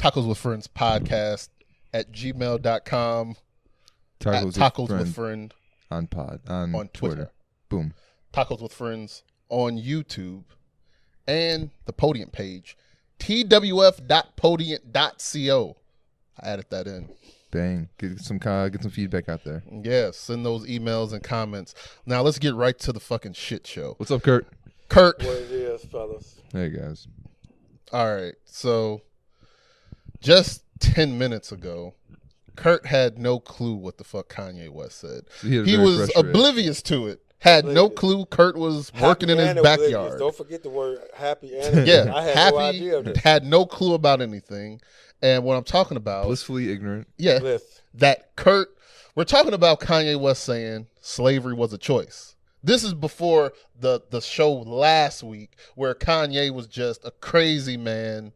Tacos with Friends podcast at gmail.com. Tacos with Friend on Twitter. Boom. Tacos with Friends on YouTube and the Podiant page, twf.podiant.co. I added that in. Bang. Get some feedback out there. Yeah, send those emails and comments. Now let's get right to the fucking shit show. What's up, Kurt? Kurt. What it is, fellas. Hey, guys. All right, so just 10 minutes ago, Kurt had no clue what the fuck Kanye West said. He was oblivious to it. Had no clue Kurt was working in his backyard. Don't forget the word happy and yeah, I had happy, no idea of this. Had no clue about anything. And what I'm talking about, blissfully ignorant. Yeah, that Kurt, we're talking about Kanye West saying slavery was a choice. This is before the show last week where Kanye was just a crazy man,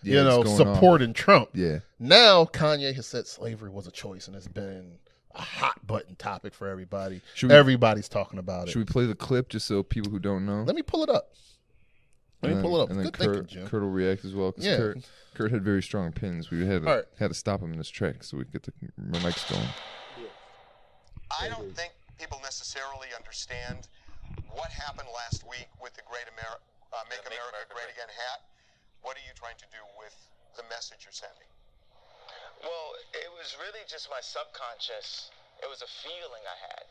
supporting Trump. Yeah. Now Kanye has said slavery was a choice, and it's been a hot button topic for everybody. Everybody's talking about it. Should we play the clip just so people who don't know? Let me pull it up. And then Kurt will react as well. Yeah. Kurt had very strong opinions. We had to stop him in this track so we could get the mics going. I don't think people necessarily understand what happened last week with the Make America Great Again hat. What are you trying to do with the message you're sending? Well, it was really just my subconscious. It was a feeling I had.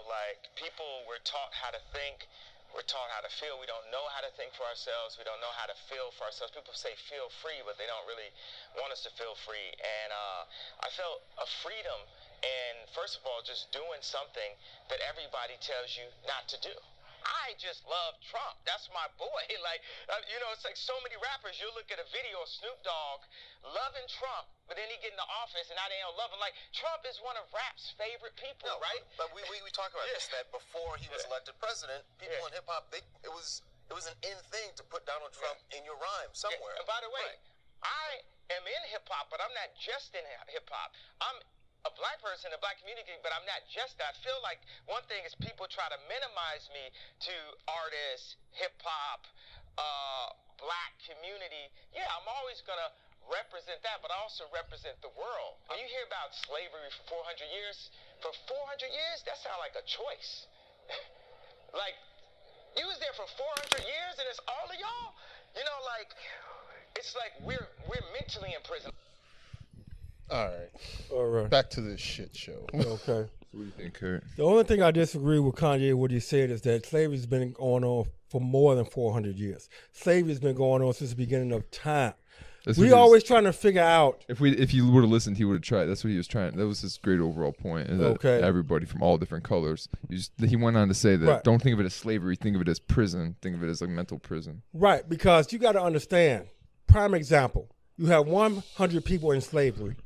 Like people were taught how to think. We're taught how to feel. We don't know how to think for ourselves. We don't know how to feel for ourselves. People say feel free, but they don't really want us to feel free. And I felt a freedom in, first of all, just doing something that everybody tells you not to do. I just love Trump. That's my boy. It's like so many rappers. You'll look at a video of Snoop Dogg loving Trump, but then he get in the office and now they don't love him. Like, Trump is one of rap's favorite people, right? But we talk about this, that before he was elected president, people in hip-hop, it was an in thing to put Donald Trump in your rhyme somewhere. And by the way, I am in hip-hop, but I'm not just in hip-hop. I'm a black person in the black community, but I'm not just that. I feel like one thing is people try to minimize me to artists, hip-hop, black community. Yeah, I'm always going to represent that, but I also represent the world. When you hear about slavery for 400 years, that sounds like a choice. Like, you was there for 400 years and it's all of y'all? It's like we're mentally in prison. All right. Back to this shit show. Okay. What do you think, Kurt? The only thing I disagree with Kanye, what he said, is that slavery's been going on for more than 400 years. Slavery's been going on since the beginning of time. We always trying to figure out. If you would have listened, he would have tried. That's what he was trying. That was his great overall point. That everybody from all different colors. He went on to say that don't think of it as slavery. Think of it as prison. Think of it as like mental prison. Right, because you got to understand. Prime example. You have 100 people in slavery.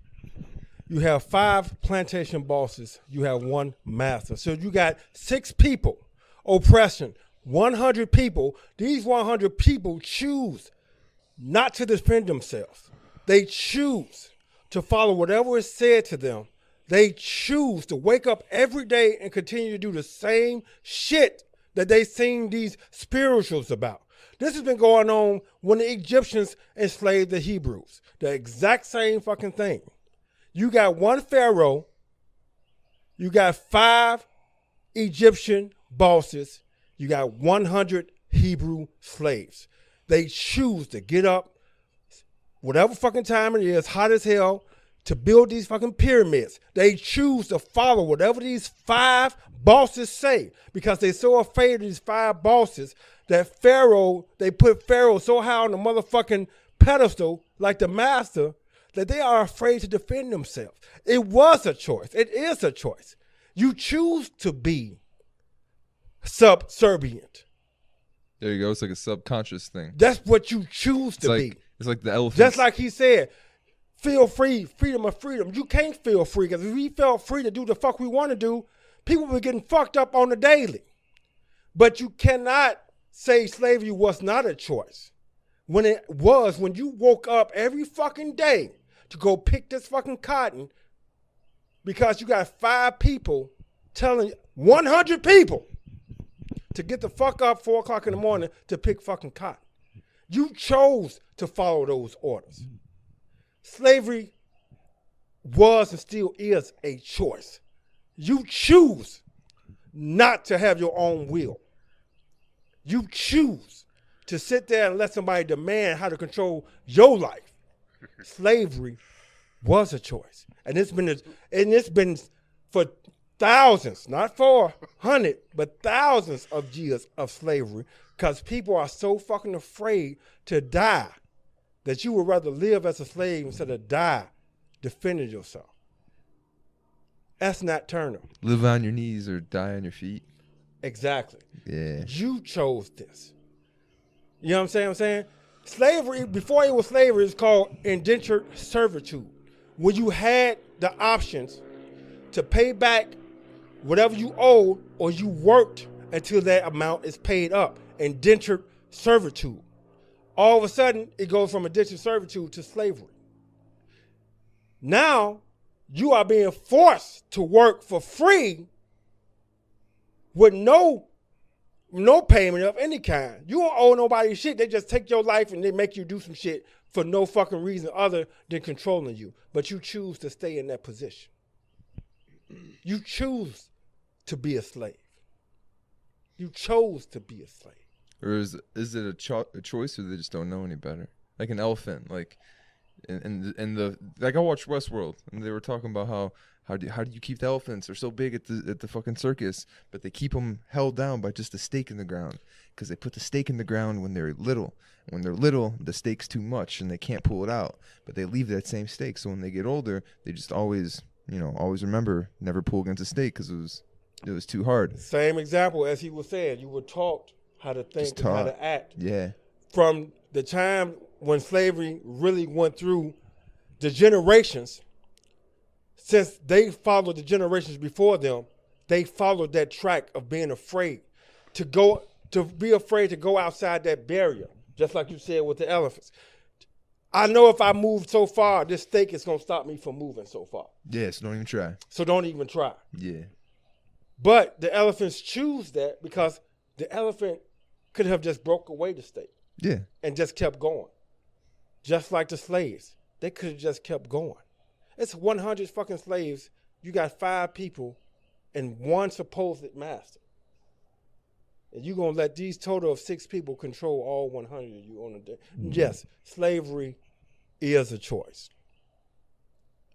You have 5 plantation bosses. You have 1 master. So you got 6 people. Oppression. 100 people. These 100 people choose not to defend themselves. They choose to follow whatever is said to them. They choose to wake up every day and continue to do the same shit that they sing these spirituals about. This has been going on when the Egyptians enslaved the Hebrews. The exact same fucking thing. You got 1 pharaoh, you got 5 Egyptian bosses, you got 100 Hebrew slaves. They choose to get up, whatever fucking time it is, hot as hell, to build these fucking pyramids. They choose to follow whatever these 5 bosses say because they're so afraid of these 5 bosses that they put Pharaoh so high on the motherfucking pedestal, like the master, that they are afraid to defend themselves. It was a choice. It is a choice. You choose to be subservient. There you go. It's like a subconscious thing. That's what you choose to be. It's like the elephant. Just like he said, feel free, freedom of freedom. You can't feel free because if we felt free to do the fuck we want to do, people were getting fucked up on the daily. But you cannot say slavery was not a choice. When you woke up every fucking day to go pick this fucking cotton because you got 5 people telling 100 people to get the fuck up 4 o'clock in the morning to pick fucking cotton. You chose to follow those orders. slavery was and still is a choice. You choose not to have your own will. You choose to sit there and let somebody demand how to control your life. Slavery was a choice. And it's been for thousands, not 400, but thousands of years of slavery, because people are so fucking afraid to die that you would rather live as a slave instead of die defending yourself. That's not Turner. Live on your knees or die on your feet. Exactly. Yeah. You chose this. You know what I'm saying? Slavery, before it was slavery, it's called indentured servitude. When you had the options to pay back whatever you owe, or you worked until that amount is paid up. Indentured servitude. All of a sudden, it goes from indentured servitude to slavery. Now, you are being forced to work for free with no payment of any kind. You don't owe nobody shit. They just take your life and they make you do some shit for no fucking reason other than controlling you. But you choose to stay in that position. You choose to be a slave. You chose to be a slave. Or is it a choice, or they just don't know any better? Like an elephant, like I watched Westworld, and they were talking about how do you keep the elephants? They're so big at the fucking circus, but they keep them held down by just a stake in the ground, because they put the stake in the ground when they're little. And when they're little, the stake's too much and they can't pull it out, but they leave that same stake. So when they get older, they just always remember never pull against a stake because it was too hard. Same example as he was saying, you were taught how to think and how to act. Yeah. From the time when slavery really went through the generations, since they followed the generations before them, they followed that track of being afraid to go outside that barrier, just like you said with the elephants. I know if I move so far, this stake is going to stop me from moving so far. Yeah, so don't even try. So don't even try. Yeah. But the elephants choose that because the elephant could have just broke away the stake. Yeah. And just kept going. Just like the slaves. They could have just kept going. It's 100 fucking slaves. You got 5 people and one supposed master. And you're going to let these total of 6 people control all 100 of you on a day. Mm-hmm. Yes, slavery is a choice.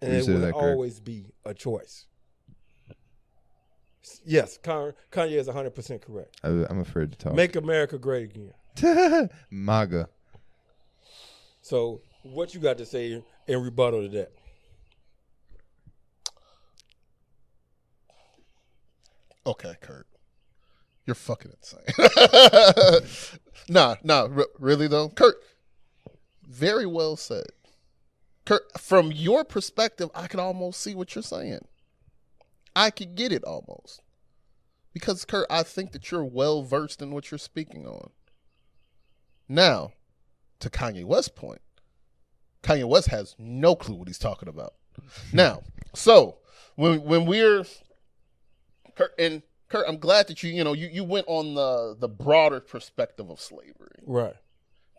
And it will always be a choice. Yes, Kanye is 100% correct. I'm afraid to talk. Make America great again. MAGA. So, what you got to say in rebuttal to that? Okay, Kurt. You're fucking insane. Nah, really though? Kurt, very well said. Kurt, from your perspective, I can almost see what you're saying. I could get it almost. Because, Kurt, I think that you're well versed in what you're speaking on. Now, to Kanye West's point, Kanye West has no clue what he's talking about. Now, so when we're Kurt, I'm glad that you went on the broader perspective of slavery. Right.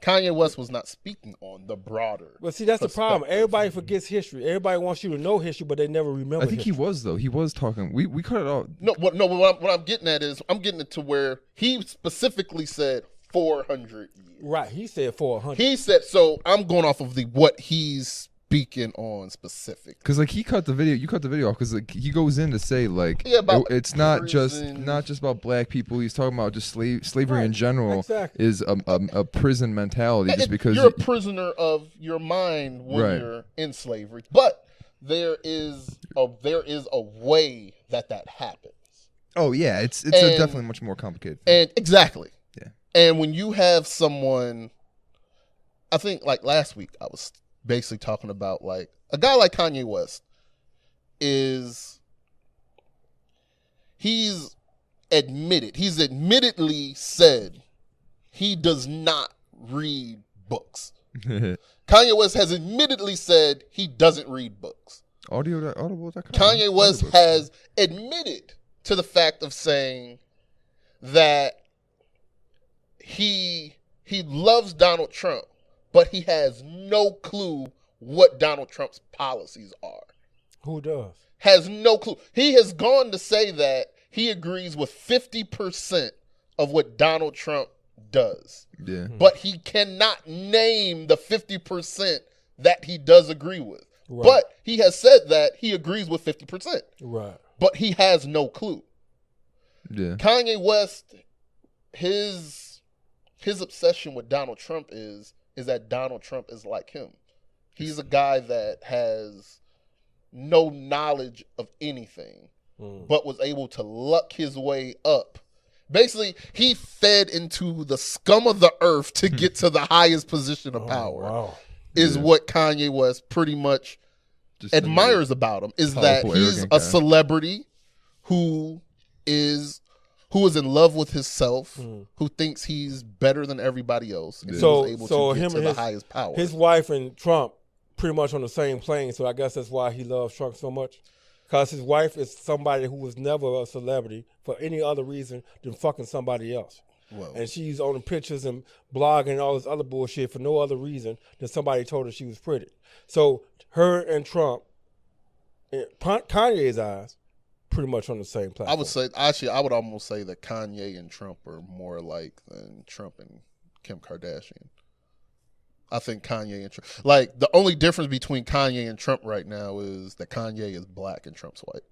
Kanye West was not speaking on the broader. Well, see, that's the problem. Everybody forgets history. Everybody wants you to know history, but they never remember. I think history. he was though. He was talking. We cut it off. No. What I'm getting at is I'm getting it to where he specifically said 400 years. Right. He said 400. He said so. I'm going off of what he's speaking on specific. Because like he cut the video. You cut the video off because like he goes in to say like it's not just about black people. He's talking about just slavery in general is a prison mentality. Just because you're a prisoner of your mind when you're in slavery, but there is a way that happens. Oh yeah, it's definitely much more complicated. And exactly. Yeah. And when you have someone, I think like last week I was basically talking about like a guy like Kanye West he's admittedly said he does not read books. Kanye West has admittedly said he doesn't read books. Audible.com. Kanye West has admitted to the fact of saying that he loves Donald Trump, but he has no clue what Donald Trump's policies are. Who does? Has no clue. He has gone to say that he agrees with 50% of what Donald Trump does. Yeah. But he cannot name the 50% that he does agree with. Right. But he has said that he agrees with 50%. Right. But he has no clue. Yeah. Kanye West, his obsession with Donald Trump is that Donald Trump is like him. He's a guy that has no knowledge of anything, but was able to luck his way up. Basically, he fed into the scum of the earth to get to the highest position of power. Wow. Is what Kanye West pretty much Just admires about him, is that powerful, he's arrogant a guy. celebrity who is in love with himself, who thinks he's better than everybody else, and So- is able so to get him to and the his- highest power. His wife and Trump pretty much on the same plane, so I guess that's why he loves Trump so much. Because his wife is somebody who was never a celebrity for any other reason than fucking somebody else. Whoa. And she's on the pictures and blogging and all this other bullshit for no other reason than somebody told her she was pretty. So her and Trump, in Kanye's eyes, pretty much on the same platform. I would say, actually, I would almost say that Kanye and Trump are more alike than Trump and Kim Kardashian. I think Kanye and Trump, like, the only difference between Kanye and Trump right now is that Kanye is black and Trump's white.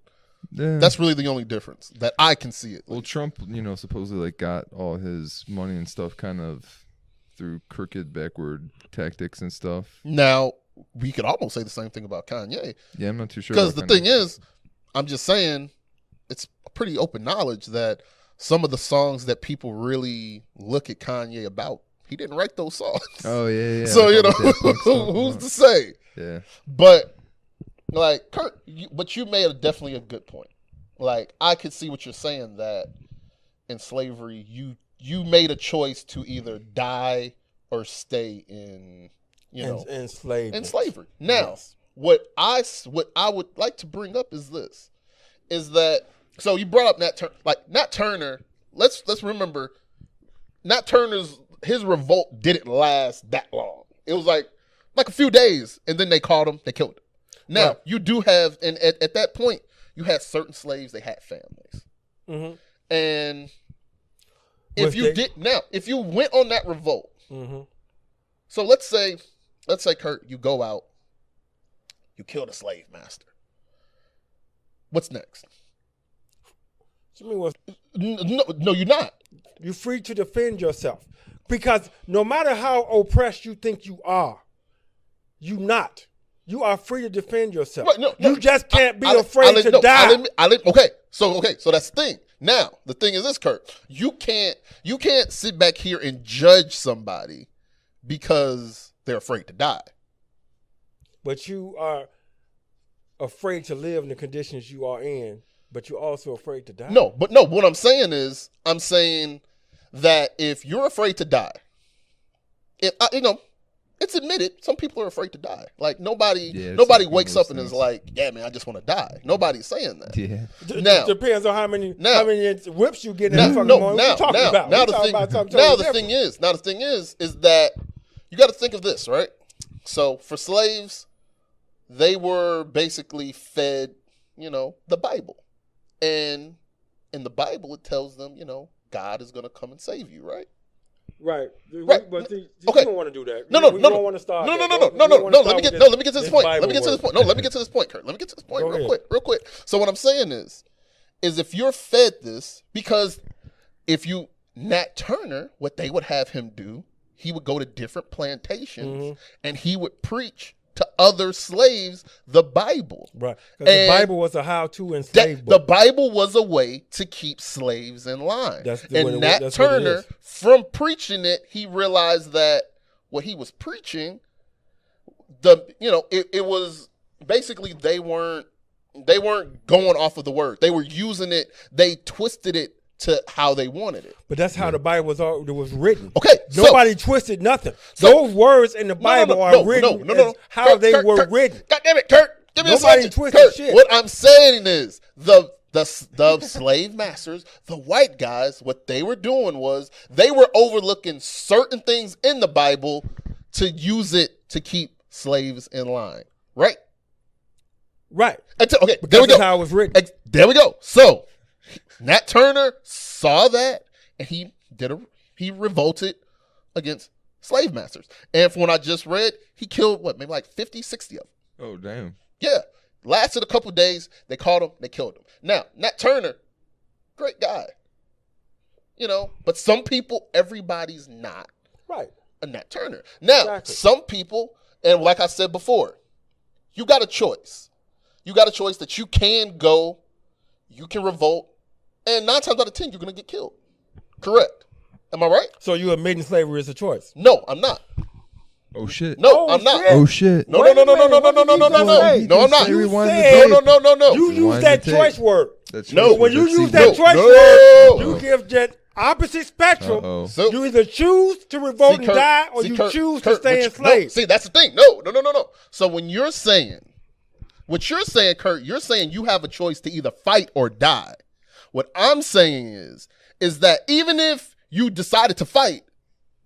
Yeah. That's really the only difference that I can see it. Well, Trump, supposedly like got all his money and stuff kind of through crooked, backward tactics and stuff. Now, we could almost say the same thing about Kanye. Yeah, I'm not too sure. Because about the Kanye. thing is, I'm just saying, it's pretty open knowledge that some of the songs that people really look at Kanye about, he didn't write those songs. Oh yeah. So, like you all the Daft Punk know, stuff. who's to say? Yeah. But, like, Kurt, but you made definitely a good point. Like, I could see what you're saying, that in slavery, you made a choice to either die or stay in, in slavery. in slavery. Now, Yes. what I would like to bring up is this, is that, so you brought up Nat Turner. Let's remember, Nat Turner's, his revolt didn't last that long. It was like a few days, and then they caught him, they killed him. Now, Right. you do have, and at that point, you had certain slaves, they had families. Mhm. And Was if you went on that revolt, Mhm. so let's say, Kurt, you go out, you kill the slave master. What's next? So, I mean, what- No, you're not. you're free to defend yourself. Because no matter how oppressed you think you are, you're not. You are free to defend yourself. Right, no, you just can't be afraid I'll let- to no, die. Okay, so that's the thing. Now, the thing is this, Kurt. You can't sit back here and judge somebody because they're afraid to die. But you are afraid to live in the conditions you are in, but you're also afraid to die. No, what I'm saying is, that if you're afraid to die, it's admitted some people are afraid to die. Like nobody Yeah, it's wakes like one of up those and is things. like, yeah, man, I just want to die. Nobody's saying that. Yeah. Now- Depends on how many whips you get in Now, that fucking no, morning. now, What you talking now, about? now We the talking thing, about something now totally the thing is that you got to think of this, right? So for slaves, they were basically fed, the Bible, and in the Bible it tells them, God is going to come and save you, right? Right. Right. But see, Okay. you don't want to do that. No. We don't want to start. No. that. Let We don't wanna me start get with to this this point. Bible Let me get to this word. point. No, let me get to this point, Kurt. Let me get to this point Go real ahead. quick. So what I'm saying is if you're fed this, because if Nat Turner, what they would have him do, he would go to different plantations and he would preach to other slaves the Bible. Right. Because the And Bible was a how-to and That, slave the book. Bible was a way to keep slaves in line. That's what And it- Nat that's what it Turner, is. from preaching it, he realized that what he was preaching, it was basically they weren't going off of the word. They were using it. They twisted it to how they wanted it. But that's how the Bible was written. Okay, so- Nobody twisted nothing. Those words in the Bible are written as how Kurt, they Kurt, were Kurt, written. God damn it, Kurt! Give me Nobody a second. twisted Kurt, shit. what I'm saying is the slave masters, the white guys, what they were doing was they were overlooking certain things in the Bible to use it to keep slaves in line, right? Right. Okay, Because there we go. that's how it was written. There we go. So Nat Turner saw that, and he revolted against slave masters. And from what I just read, he killed maybe like 50, 60 of them. Oh, damn. Yeah. Lasted a couple days. They caught him. They killed him. Now, Nat Turner, great guy. But some people, everybody's not Right. a Nat Turner. Now, Exactly. some people, and like I said before, you got a choice. You got a choice that you can go, you can revolt, and 9 times out of 10, you're going to get killed. Correct. Am I right? So you admitting slavery is a choice? No, I'm not. Oh, shit. No, I'm not. Oh, shit. No, Wait no, a no, no, no, minute, no, no, no, what no, did no, you no. say? No, I'm not. You You said- No, no, no, no. You Rewind use that the choice tape. word. That's No. When you that's use easy. that choice No. word, No. you give that opposite spectrum. Uh-oh. So- You either choose to revolt and Kurt, die, or you Kurt, choose Kurt, to stay what enslaved. No, see, that's the thing. No. So when you're saying, Kurt, you're saying you have a choice to either fight or die. What I'm saying is that even if you decided to fight,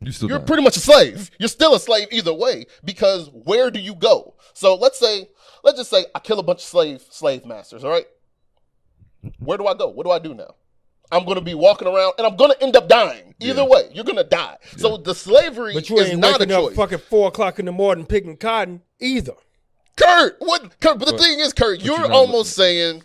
you're pretty much a slave. You're still a slave either way, because where do you go? So let's just say I kill a bunch of slave masters, all right? Where do I go? What do I do now? I'm going to be walking around, and I'm going to end up dying. Either way, you're going to die. Yeah. So the slavery But you is ain't not a waking up choice. fucking 4 o'clock in the morning picking cotton either. Kurt, but the thing is, Kurt, you're almost saying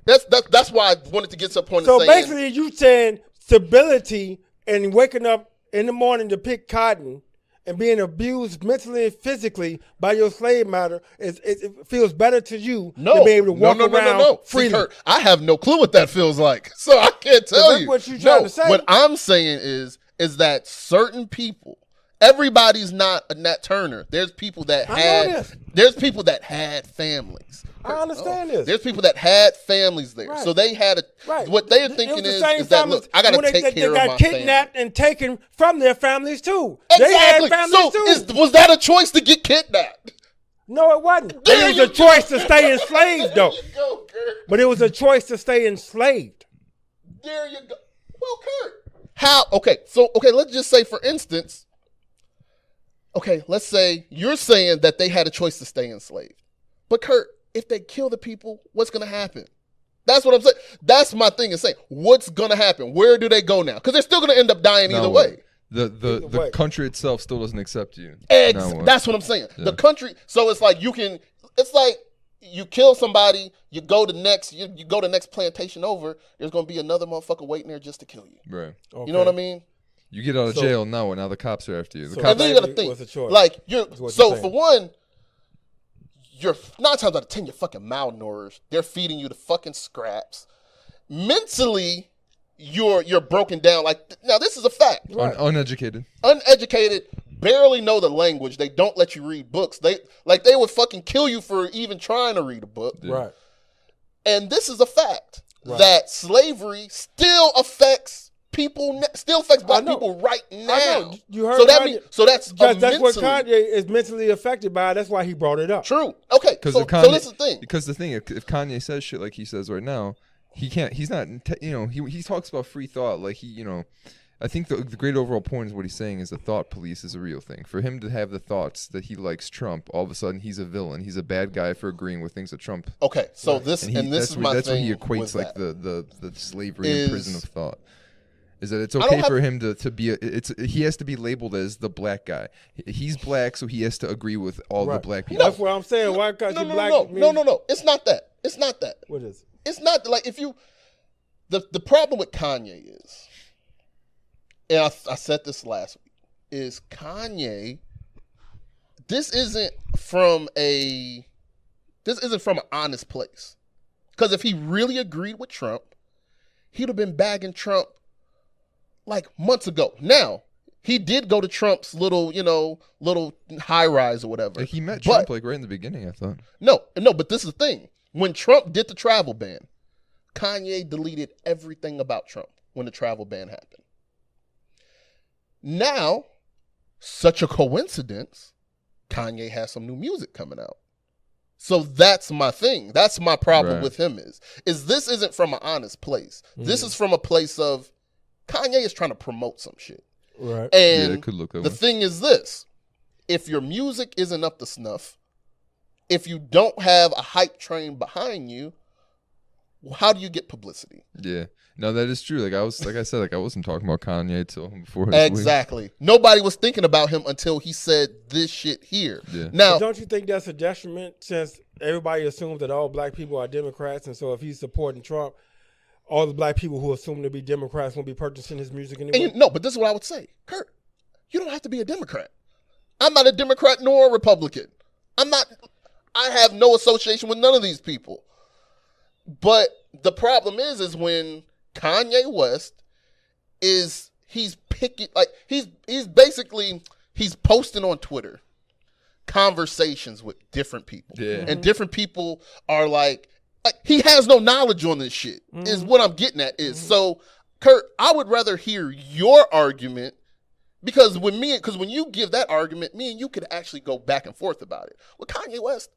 that's why I wanted to get to a point So of saying. basically, you saying stability and waking up in the morning to pick cotton and being abused mentally and physically by your slave master it feels better to you to be able to walk around freely. See, Kurt, I have no clue what that feels like, so I can't tell that's you. what you trying to say. What I'm saying is that certain people, everybody's not a Nat Turner. There's people that had families. I understand this. There's people that had families there, Right. so they had Right. what they're It thinking was the is same that families look, I got to when take care of they my got kidnapped family. and taken from their families too. Exactly. They had families too. Was that a choice to get kidnapped? No, it wasn't. There It was you a choice to stay enslaved, though. There you go, Kurt. But it was a choice to stay enslaved. There you go. Well, Kurt, how? Okay, let's just say, for instance, let's say you're saying that they had a choice to stay enslaved. But Kurt, if they kill the people, what's going to happen? That's what I'm saying. That's my thing is saying, what's going to happen? Where do they go now? Because they're still going to end up dying either way. The country itself still doesn't accept you. That's what I'm saying. Yeah. The country, so it's like you kill somebody, you go to next plantation over, there's going to be another motherfucker waiting there just to kill you. Right. Okay. You know what I mean? You get out of jail now, and now the cops are after you. And then you got to think, like, for one, you're 9 times out of 10, you're fucking malnourished. They're feeding you the fucking scraps. Mentally, you're broken down. Like, now this is a fact. Right. Uneducated, barely know the language. They don't let you read books. They would fucking kill you for even trying to read a book. Yeah. Right. And this is a fact that slavery still affects people. Still affects black people right now. I know. You heard that's what Kanye is mentally affected by. That's why he brought it up. True. Okay. So this is the thing. Because the thing, if Kanye says shit like he says right now, he can't. He's not. He talks about free thought. Like I think the great overall point is what he's saying is the thought police is a real thing. For him to have the thoughts that he likes Trump, all of a sudden he's a villain. He's a bad guy for agreeing with things that Trump. Okay. So right. this is my thing. That's what he equates like the slavery and prison of thought. Is that it's okay for him to be he has to be labeled as the black guy. He's black, so he has to agree with all the black people. That's what I'm saying. Why can't you black? No. It's not that. What is it? It's not like if you. The problem with Kanye is, and I said this last week, is Kanye. This isn't from an honest place, because if he really agreed with Trump, he'd have been bagging Trump like months ago. Now, he did go to Trump's little high rise or whatever. Like he met Trump like right in the beginning, I thought. No, but this is the thing. When Trump did the travel ban, Kanye deleted everything about Trump when the travel ban happened. Now, such a coincidence, Kanye has some new music coming out. So that's my thing. That's my problem with him is this isn't from an honest place. This is from a place of Kanye is trying to promote some shit. Right. And it could look that the way. thing is this, if your music isn't up to snuff, if you don't have a hype train behind you, how do you get publicity? Yeah. No, that is true. Like I said, I wasn't talking about Kanye till before his Exactly. Nobody was thinking about him until he said this shit here. Yeah. Now, But don't you think that's a detriment since everybody assumes that all black people are Democrats, and so if he's supporting Trump, all the black people who assume to be Democrats won't be purchasing his music anymore? no, but this is what I would say. Kurt, you don't have to be a Democrat. I'm not a Democrat nor a Republican. I have no association with none of these people. But the problem is when Kanye West he's picking, like he's posting on Twitter conversations with different people. Yeah. And different people are like he has no knowledge on this shit, is what I'm getting at is. So, Kurt, I would rather hear your argument because when you give that argument, me and you could actually go back and forth about it. With Kanye West,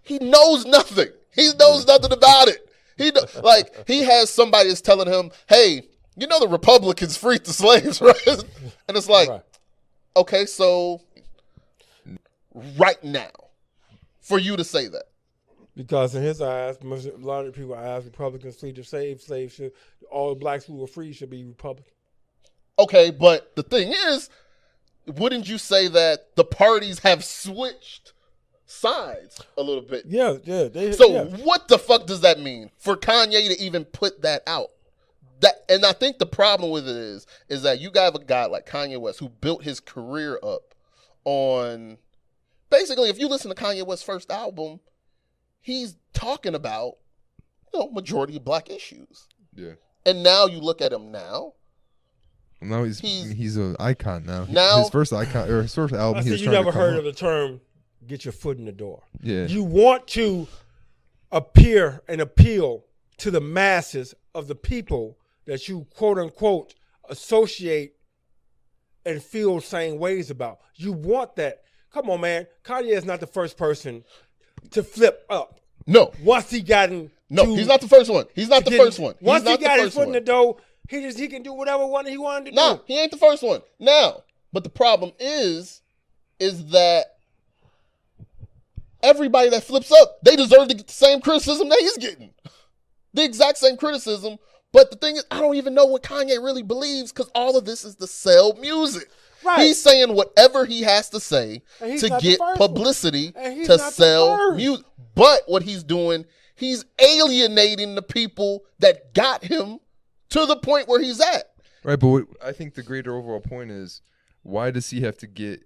he knows nothing. He knows nothing about it. He has somebody that's telling him, hey, you know the Republicans freed the slaves, right? And it's like, Right. okay, so right now, for you to say that. Because in his eyes, a lot of people's eyes, Republicans free to save slaves. All the blacks who were free should be Republican. Okay, but the thing is, wouldn't you say that the parties have switched sides a little bit? Yeah. What the fuck does that mean for Kanye to even put that out? And I think the problem with it is that you got a guy like Kanye West who built his career up on, basically, if you listen to Kanye West's first album, he's talking about, majority of black issues. Yeah. And now you look at him now. Now he's an icon now. Now his first album. I he see was you trying to never come heard up. of the term "get your foot in the door." Yeah. You want to appear and appeal to the masses of the people that you quote unquote associate and feel the same ways about. You want that. Come on, man. Kanye is not the first person to flip up. No. Once he gotten He's not the first one. He's not the first one. Once he got his first foot in one. the door, he can do whatever one he wanted to No, do. he ain't the first one. Now, but the problem is that everybody that flips up, they deserve to get the same criticism that he's getting. The exact same criticism. But the thing is, I don't even know what Kanye really believes because all of this is to sell music. Right. He's saying whatever he has to say And he's to not the get first publicity one. And he's to not the sell first. music. But what he's doing, he's alienating the people that got him to the point where he's at. Right, but I think the greater overall point is, why does he have to get?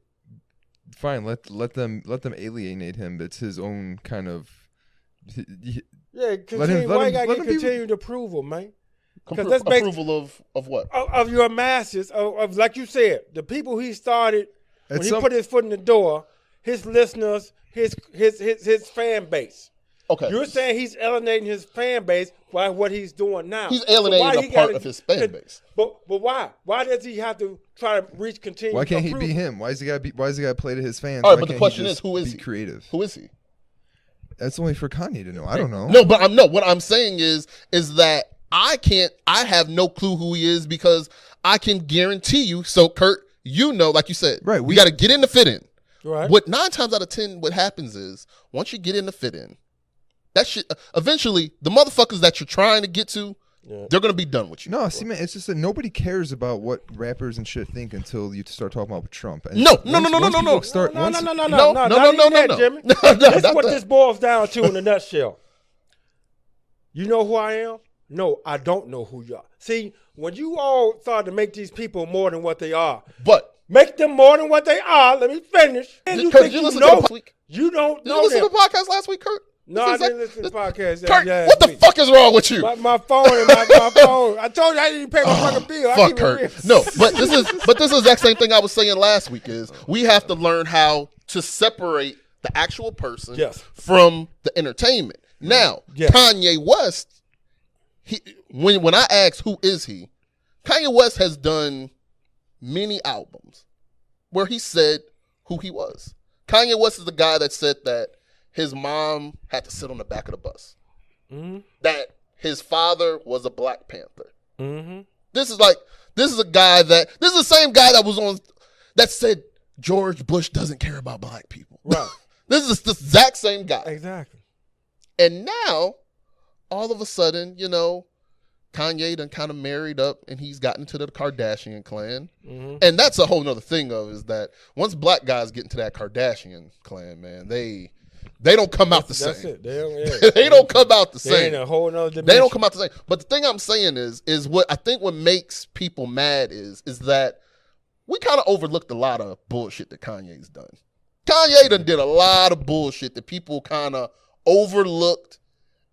Fine, let them alienate him. It's his own kind of. Yeah, continue. Why you gotta get continued approval, man? Because that's Approval of what? of your masses, of like you said, the people he started when he put his foot in the door, his listeners, his fan base. Okay. You're saying he's alienating his fan base by what he's doing now. He's alienating a part of his fan base. But why? Why does he have to try to reach continued Why can't approval? he be him? Why is he got to play to his fans? All right, Why but the can't question he is, just who is be he? creative? Who is he? That's only for Kanye to know. I don't know. No, but what I'm saying is that I have no clue who he is because I can guarantee you. So Kurt, like you said, Right, we got to get in the fit in. Right. What 9 times out of 10, what happens is once you get in the fit in, that shit, eventually the motherfuckers that you're trying to get to, they're going to be done with you. No, see, man, it's just that nobody cares about what rappers and shit think until you start talking about Trump. And No. No, Jimmy. This is what this boils down to in a nutshell. You know who I am? No, I don't know who you are. See, when you all start to make these people more than what they are, But make them more than what they are. Let me finish. And you Kurt, think did you you listen know? to last week? You don't Did you know listen them. to the podcast last week, Kurt? No, I didn't listen to the podcast. Kurt, last what the week. fuck is wrong with you? My phone and my phone. I told you I didn't pay my fucking bill. I Fuck keep it real. Kurt. No, but this is the exact same thing I was saying last week is we have to learn how to separate the actual person Yes. from the entertainment. Now, Yes. Kanye West, when I ask who is he, Kanye West has done many albums where he said who he was. Kanye West is the guy that said that his mom had to sit on the back of the bus. Mm-hmm. That his father was a Black Panther. Mm-hmm. This is the same guy that said George Bush doesn't care about black people. Right. This is the exact same guy. Exactly. And now, all of a sudden, Kanye done kind of married up and he's gotten into the Kardashian clan. Mm-hmm. And that's a whole nother thing is that once black guys get into that Kardashian clan, man, they don't come out the same. That's it. They don't come out the They same. in a whole nother dimension. They don't come out the same. But the thing I'm saying is what I think what makes people mad is that we kind of overlooked a lot of bullshit that Kanye's done. Kanye done did a lot of bullshit that people kind of overlooked.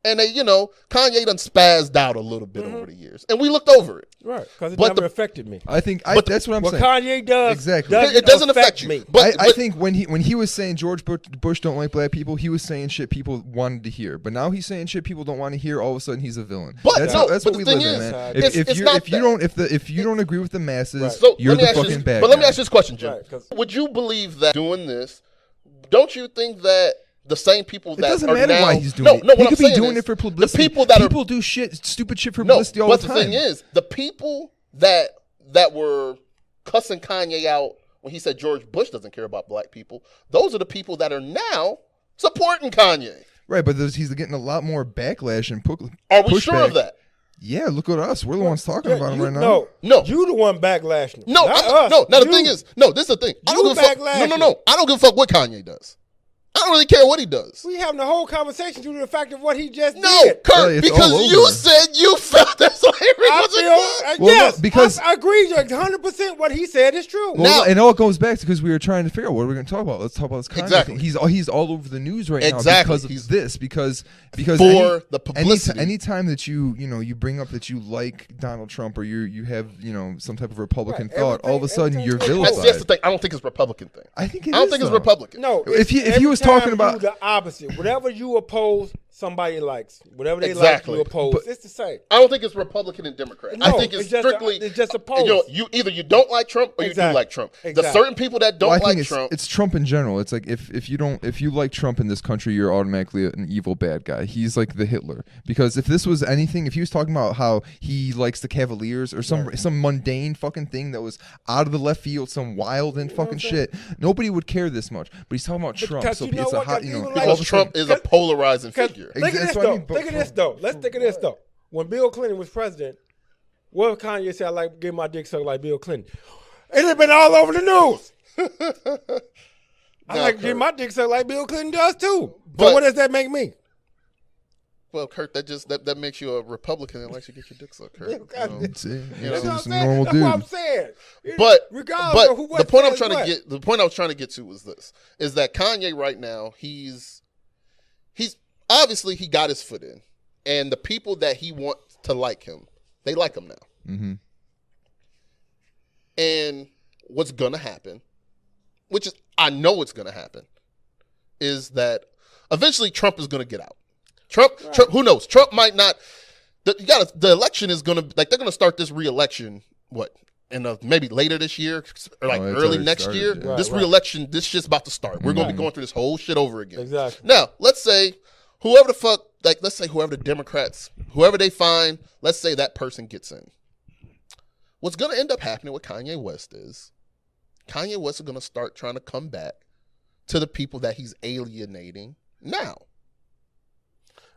And they, Kanye done spazzed out a little bit over the years. And we looked over it. Right, because it never affected me. I think that's what I'm saying. What Kanye does exactly. It doesn't affect me. you. But I think when he was saying George Bush don't like black people, he was saying shit people wanted to hear. But now he's saying shit people don't want to hear. All of a sudden, he's a villain. But that's what we live in, man. If you don't agree with the masses, you're the fucking bad guy. But let me ask you this question, Jim. Right, would you believe that doing this? Don't you think that the same people that it doesn't are matter now, why he's doing it. He could be doing it for publicity. People do stupid shit for publicity all the time. But the thing is, the people that were cussing Kanye out when he said George Bush doesn't care about black people, those are the people that are now supporting Kanye. Right, but he's getting a lot more backlash and pushback. Are we sure of that? Yeah, look at us. We're the ones talking about him right now. No, you the one backlashing. No, not us. No. Now the thing is, this is the thing. I don't give a fuck. No. I don't give a fuck what Kanye does. I don't really care what he does. We having a whole conversation due to the fact of what he just did. No, Kurt, because you said you felt that slavery wasn't good. Yes, no, because I agree 100% what he said is true. Well, it all goes back to because we were trying to figure out what we're going to talk about. Let's talk about this Kanye thing. He's all over the news right now because of this. Because the publicity. Anytime that you bring up that you like Donald Trump or you have some type of Republican thought, all of a sudden you're vilified. That's the thing. I don't think it's a Republican thing. I think it I don't think it's Republican. No, if he was talking about the opposite, whatever you oppose, somebody likes. Whatever they like, you oppose. It's the same. I don't think it's Republican and Democrat. No, I think it's strictly it's just opposed. You either you don't like Trump or you do like Trump. The certain people that don't like Trump. It's Trump in general. It's like if you like Trump in this country, you're automatically an evil bad guy. He's like the Hitler. Because if this was anything, if he was talking about how he likes the Cavaliers or some mundane fucking thing that was out of the left field, some wild and fucking shit, nobody would care this much. But he's talking about Trump, so it's a hot, because Trump is a polarizing figure. Think of this though. Let's think of this though. When Bill Clinton was president, what Kanye said, I like getting my dick sucked like Bill Clinton. It had been all over the news. I like getting my dick sucked like Bill Clinton does too. So what does that make me? Well, Kurt, that makes you a Republican and lets you get your dick sucked, Kurt. That's what I'm saying. But regardless of who the point I was trying to get to was this: is that Kanye right now he's obviously he got his foot in, and the people that he wants to like him, they like him now. Mm-hmm. And what's gonna happen, which is I know it's gonna happen, is that eventually Trump is gonna get out. Trump, who knows? Trump might not. The election is gonna they're gonna start this re-election maybe later this year or early next year. Yeah. This re-election, this shit's about to start. We're gonna be going through this whole shit over again. Exactly. Now let's say whoever the fuck, let's say whoever the Democrats, whoever they find, let's say that person gets in. What's gonna end up happening with Kanye West is Kanye West is gonna start trying to come back to the people that he's alienating now.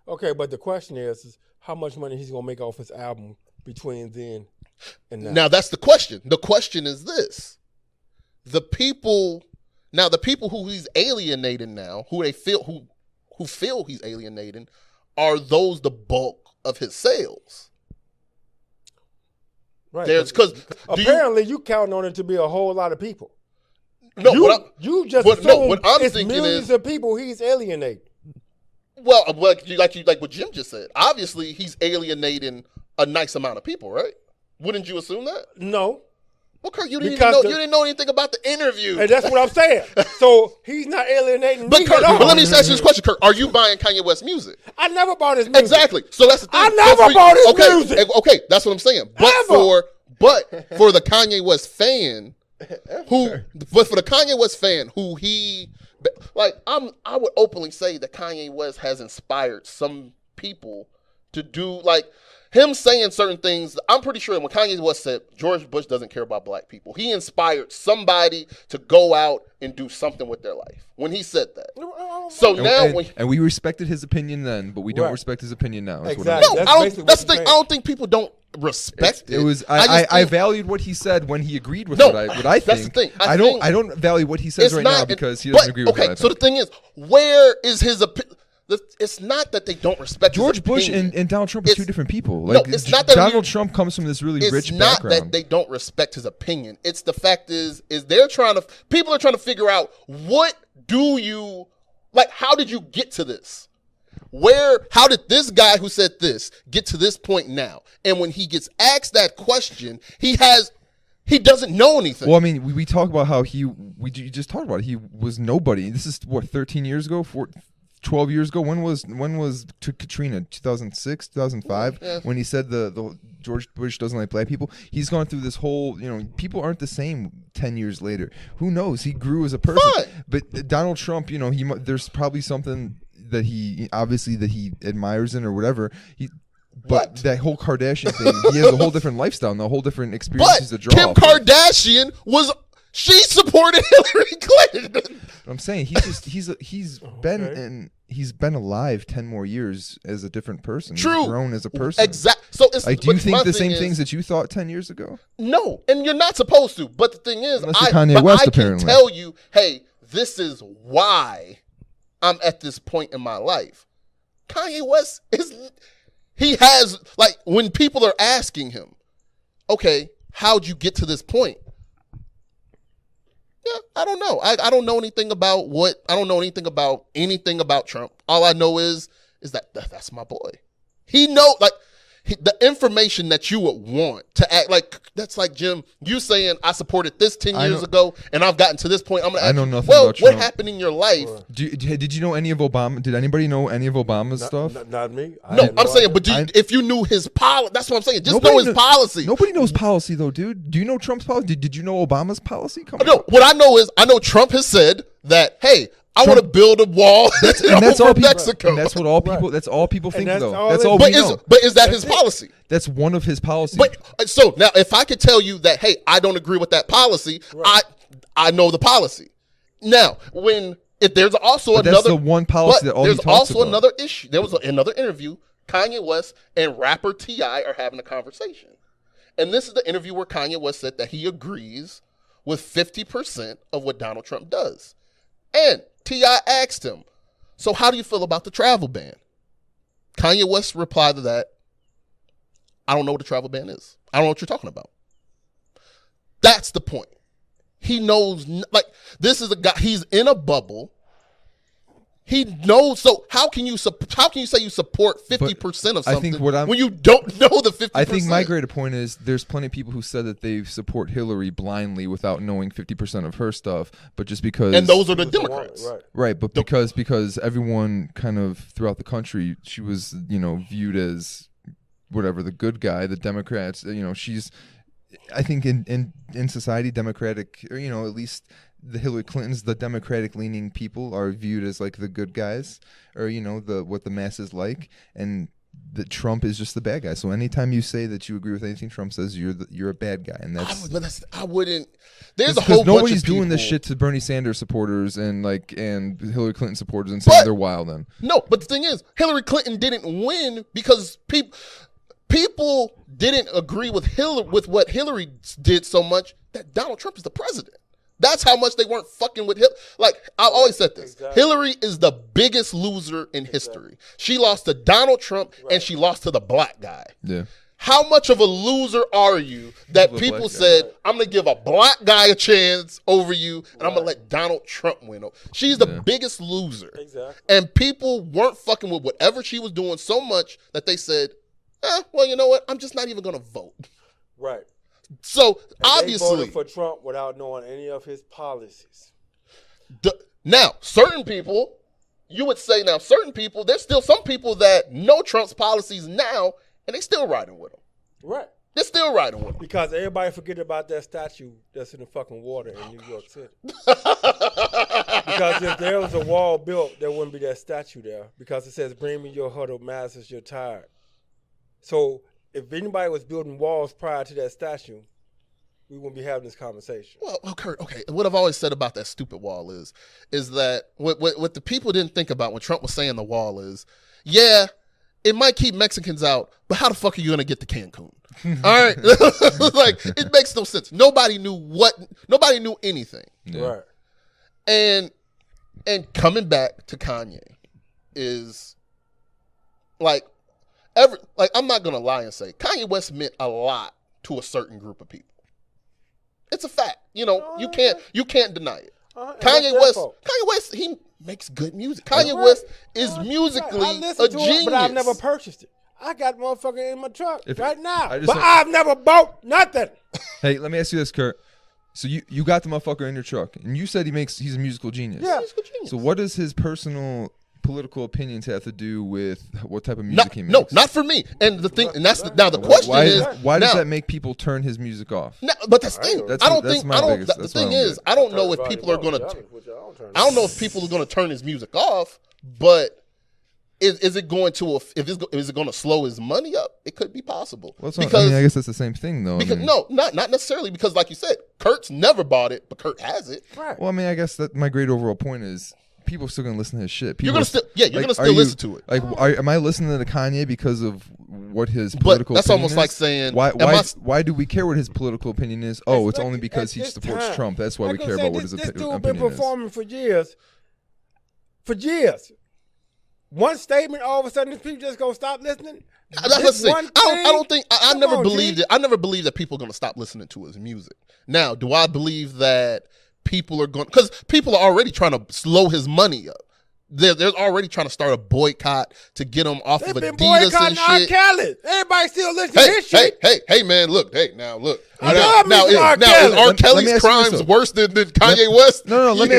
Okay, but the question is how much money he's gonna make off his album between then and now. Now that's the question. The question is this: the people who he's alienating now, who feel he's alienating, are those the bulk of his sales? Right. Because apparently you counting on it to be a whole lot of people. No, you just assume what I'm it's thinking millions of people he's alienating. Well, like what Jim just said. Obviously, he's alienating a nice amount of people, right? Wouldn't you assume that? No. Well, Kurt, you didn't know anything about the interview. And that's what I'm saying. So he's not alienating me Kurt, at all. But let me ask you this question, Kurt. Are you buying Kanye West music? I never bought his music. Exactly. So that's the thing. I never bought his music. Okay, that's what I'm saying. But for the Kanye West fan who I would openly say that Kanye West has inspired some people to do, like, him saying certain things. I'm pretty sure when Kanye West said George Bush doesn't care about black people, he inspired somebody to go out and do something with their life when he said that. So now, and we respected his opinion then, but we don't respect his opinion now. Exactly. That's the thing. I don't think people don't respect it. It was I valued what he said when he agreed with what I think. That's the thing. I don't value what he says right now because he doesn't agree with what I think. So the thing is, where is his opinion? It's not that they don't respect George his Bush opinion. and Donald Trump are two different people. Like, no, it's not that Donald Trump comes from this really rich background. It's not that they don't respect his opinion. It's the fact is people are trying to figure out how did you get to this? How did this guy who said this get to this point now? And when he gets asked that question, he doesn't know anything. Well, I mean, we talk about how you just talked about it. He was nobody. This is 13 years ago, 12 years ago. When was Katrina? 2006, 2005, when he said the George Bush doesn't like black people. He's gone through this whole, people aren't the same 10 years later. Who knows? He grew as a person. Fine. But Donald Trump, there's probably something that he admires in or whatever. But that whole Kardashian thing, he has a whole different lifestyle and a whole different experiences to draw. Kim Kardashian she supported Hillary Clinton. I'm saying he's been alive 10 more years as a different person. True. He's grown as a person. Exactly. So it's like, do you think the same things that you thought 10 years ago? No, and you're not supposed to. But the thing is, Kanye West, I can apparently tell you, hey, this is why I'm at this point in my life. Kanye West when people are asking him, okay, how'd you get to this point? Yeah, I don't know. I don't know anything about anything about Trump. All I know is that's my boy. He the information that you would want to act like, that's like, Jim, you saying I supported this 10 years ago and I've gotten to this point. I'm going to ask know you, nothing about Trump. What happened in your life? Did you know any of Obama? Did anybody know any of Obama's stuff? Not me. No, I'm saying, but if you knew his policy, that's what I'm saying. Just know his policy. Nobody knows policy, though, dude. Do you know Trump's policy? Did you know Obama's policy? No, what I know is Trump has said that, hey, I want to build a wall over Mexico. And that's what all people. That's all people think, though. That's all we know. But is that his policy? That's one of his policies. But so now, if I could tell you that, hey, I don't agree with that policy, I know the policy. Now, if there's also another, that's the one policy that all he talks about. There's also another issue. There was another interview. Kanye West and rapper T.I. are having a conversation, and this is the interview where Kanye West said that he agrees with 50% of what Donald Trump does, and T.I. asked him, so how do you feel about the travel ban? Kanye West replied to that, I don't know what a travel ban is. I don't know what you're talking about. That's the point. He knows, this is a guy, he's in a bubble. He knows, so how can you say you support 50% of something when you don't know the 50%? I think my greater point is there's plenty of people who said that they support Hillary blindly without knowing 50% of her stuff, but just because, and those are the Democrats, right? But because everyone kind of throughout the country, she was viewed as whatever, the good guy, the Democrats. She's, I think in society, Democratic, or at least the Hillary Clintons, the Democratic-leaning people are viewed as like the good guys, or what the masses like, and that Trump is just the bad guy. So anytime you say that you agree with anything Trump says, you're a bad guy, and I wouldn't. There's a whole bunch nobody's of people doing this shit to Bernie Sanders supporters and Hillary Clinton supporters and saying they're wild. Then but the thing is, Hillary Clinton didn't win because people didn't agree with what Hillary did so much that Donald Trump is the president. That's how much they weren't fucking with him. Like, I always said this. Exactly. Hillary is the biggest loser in history. She lost to Donald Trump, and she lost to the black guy. Yeah. How much of a loser are you that people said, I'm going to give a black guy a chance over you, and I'm going to let Donald Trump win? She's the biggest loser. Exactly. And people weren't fucking with whatever she was doing so much that they said, well, you know what? I'm just not even going to vote. Right. So, and obviously, they voted for Trump without knowing any of his policies. Now, certain people, there's still some people that know Trump's policies now, and they still riding with him. Right. They're still riding with him. Because everybody forget about that statue that's in the fucking water in New York City. Because if there was a wall built, there wouldn't be that statue there. Because it says, bring me your huddled masses, you're tired. So if anybody was building walls prior to that statue, we wouldn't be having this conversation. Well, Kurt, okay. What I've always said about that stupid wall is that what the people didn't think about when Trump was saying the wall is, yeah, it might keep Mexicans out, but how the fuck are you going to get to Cancun? All right. Like, it makes no sense. Nobody knew anything. Yeah. Right. And coming back to Kanye is like I'm not gonna lie and say Kanye West meant a lot to a certain group of people. It's a fact. You can't deny it. Kanye West, he makes good music. Kanye West is musically a genius. But I've never purchased it. I got motherfucker in my truck right now. But I've never bought nothing. Hey, let me ask you this, Kurt. So you got the motherfucker in your truck, and you said he's a musical genius. Yeah. Musical genius. So what does his personal political opinions have to do with what type of music he makes? No, not for me. And the thing, and that's now the question is, why does that make people turn his music off? No, but that's the thing. That's I don't my think. biggest- The that's thing why I don't is, get I don't know if people are gonna. I don't know if people are gonna turn his music off. But is it going to? Is it going to slow his money up? It could be possible. Well, I guess that's the same thing, though. Because no, not necessarily. Because like you said, Kurt's never bought it, but Kurt has it. Right. Well, I mean, I guess that my great overall point is people are still gonna listen to his shit. You're gonna still listen to it. Like, am I listening to Kanye because of what his But political? that's opinion almost is? like saying, why do we care what his political opinion is? Oh, it's like only because he at this supports time, Trump. That's why we like I care said, about what his this opinion dude been is. performing for years. For years. One statement, all of a sudden, people just gonna stop listening. That's the thing. I don't think I Come never on, believed G. it. I never believed that people are going to stop listening to his music. Now, do I believe that people are going? Because people are already trying to slow his money up. They're already trying to start a boycott to get him off They've of been Adidas boycotting R. and shit. Kelly. Everybody still listening to his shit. Hey, man, look. Hey, now look. I Now, love me some R. is Kelly. R. Let me Kelly's ask you crimes this, though. worse than Kanye West? No. Let me